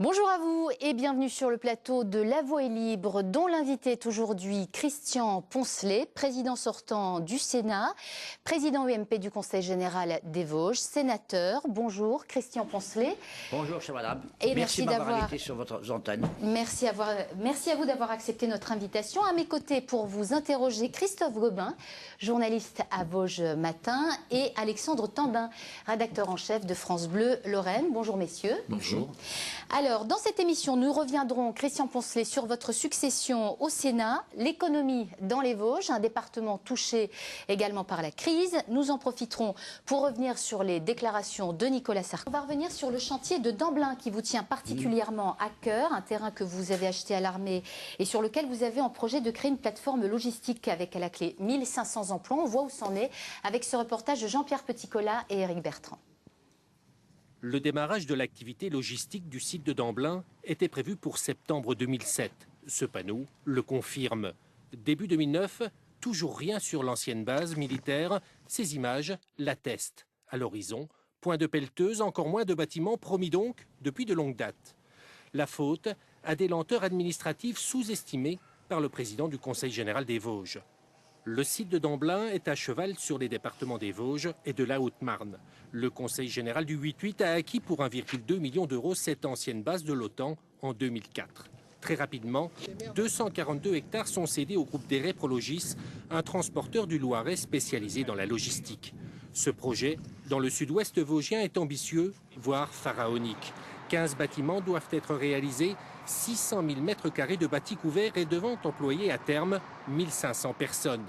Bonjour à vous et bienvenue sur le plateau de La Voix est libre, dont l'invité est aujourd'hui Christian Poncelet, président sortant du Sénat, président UMP du Conseil général des Vosges, sénateur. Bonjour Christian Poncelet. Bonjour chère madame, et merci de m'avoir invité sur votre antenne. Merci à vous d'avoir accepté notre invitation. À mes côtés pour vous interroger Christophe Gobin, journaliste à Vosges Matin, et Alexandre Tambin, rédacteur en chef de France Bleu Lorraine. Bonjour messieurs. Bonjour. Alors, dans cette émission, nous reviendrons, Christian Poncelet, sur votre succession au Sénat, l'économie dans les Vosges, un département touché également par la crise. Nous en profiterons pour revenir sur les déclarations de Nicolas Sarkozy. On va revenir sur le chantier de Damblin qui vous tient particulièrement à cœur, un terrain que vous avez acheté à l'armée et sur lequel vous avez en projet de créer une plateforme logistique avec à la clé 1500 emplois. On voit où c'en est avec ce reportage de Jean-Pierre Petitcola et Éric Bertrand. Le démarrage de l'activité logistique du site de Damblin était prévu pour septembre 2007. Ce panneau le confirme. Début 2009, toujours rien sur l'ancienne base militaire. Ces images l'attestent. À l'horizon, point de pelleteuse, encore moins de bâtiments promis donc depuis de longues dates. La faute à des lenteurs administratives sous-estimées par le président du Conseil général des Vosges. Le site de Damblin est à cheval sur les départements des Vosges et de la Haute-Marne. Le Conseil général du 8-8 a acquis pour 1,2 million d'euros cette ancienne base de l'OTAN en 2004. Très rapidement, 242 hectares sont cédés au groupe Deret Prologis, un transporteur du Loiret spécialisé dans la logistique. Ce projet, dans le sud-ouest vosgien, est ambitieux, voire pharaonique. 15 bâtiments doivent être réalisés, 600 000 mètres carrés de bâtis couverts et devant employer à terme 1500 personnes.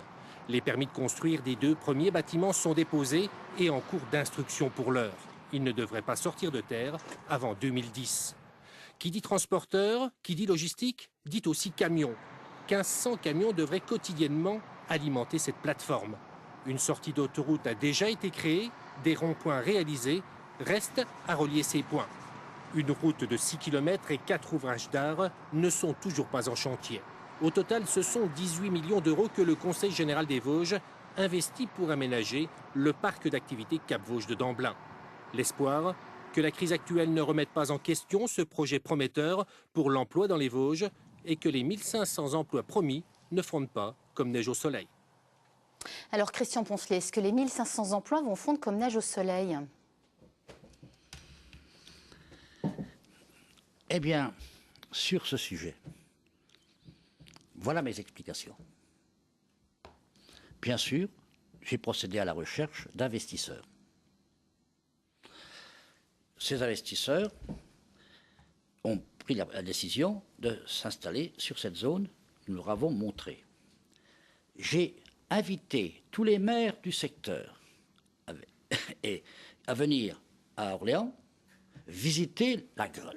Les permis de construire des 2 premiers bâtiments sont déposés et en cours d'instruction pour l'heure. Ils ne devraient pas sortir de terre avant 2010. Qui dit transporteur, qui dit logistique, dit aussi camion. 1500 camions devraient quotidiennement alimenter cette plateforme. Une sortie d'autoroute a déjà été créée, des ronds-points réalisés, reste à relier ces points. Une route de 6 km et 4 ouvrages d'art ne sont toujours pas en chantier. Au total, ce sont 18 millions d'euros que le Conseil général des Vosges investit pour aménager le parc d'activités Cap-Vosges de Damblin. L'espoir que la crise actuelle ne remette pas en question ce projet prometteur pour l'emploi dans les Vosges et que les 1500 emplois promis ne fondent pas comme neige au soleil. Alors Christian Poncelet, est-ce que les 1500 emplois vont fondre comme neige au soleil ? Eh bien, sur ce sujet, voilà mes explications. Bien sûr, j'ai procédé à la recherche d'investisseurs. Ces investisseurs ont pris la décision de s'installer sur cette zone que nous leur avons montrée. J'ai invité tous les maires du secteur à venir à Orléans visiter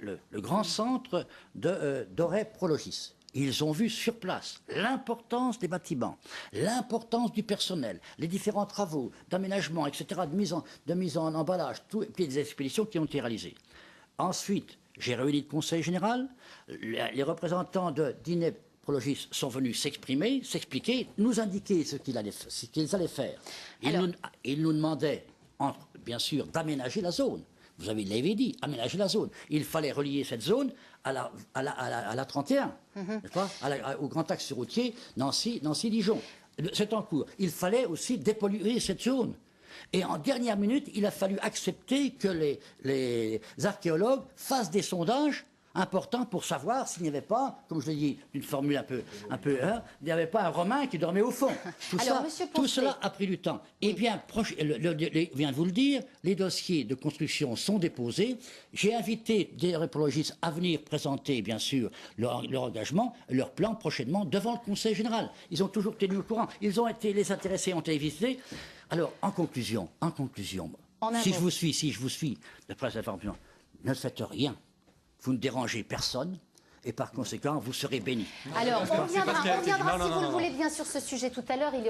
le grand centre de Deret Prologis. Ils ont vu sur place l'importance des bâtiments, l'importance du personnel, les différents travaux d'aménagement, etc., de mise en emballage, puis des expéditions qui ont été réalisées. Ensuite, j'ai réuni le Conseil général, les représentants de Deret Prologis sont venus s'expliquer, nous indiquer ce qu'ils allaient faire. Ils nous demandaient, bien sûr, d'aménager la zone. Vous l'avez dit, aménager la zone. Il fallait relier cette zone à la 31, n'est-ce pas, au grand axe routier Nancy-Dijon. C'est en cours. Il fallait aussi dépolluer cette zone. Et en dernière minute, il a fallu accepter que les archéologues fassent des sondages importants pour savoir s'il n'y avait pas, comme je l'ai dit, d'une formule il n'y avait pas un Romain qui dormait au fond. Tout cela a pris du temps. Et bien, je viens de vous le dire, les dossiers de construction sont déposés. J'ai invité des répologistes à venir présenter, bien sûr, leur engagement, leur plan prochainement devant le Conseil général. Ils ont toujours tenu au courant. Les intéressés ont été visités. Alors, en conclusion, si je vous suis, d'après cette information, ne faites rien. Vous ne dérangez personne et par conséquent, vous serez bénis. Alors, on reviendra si vous le voulez bien sur ce sujet tout à l'heure.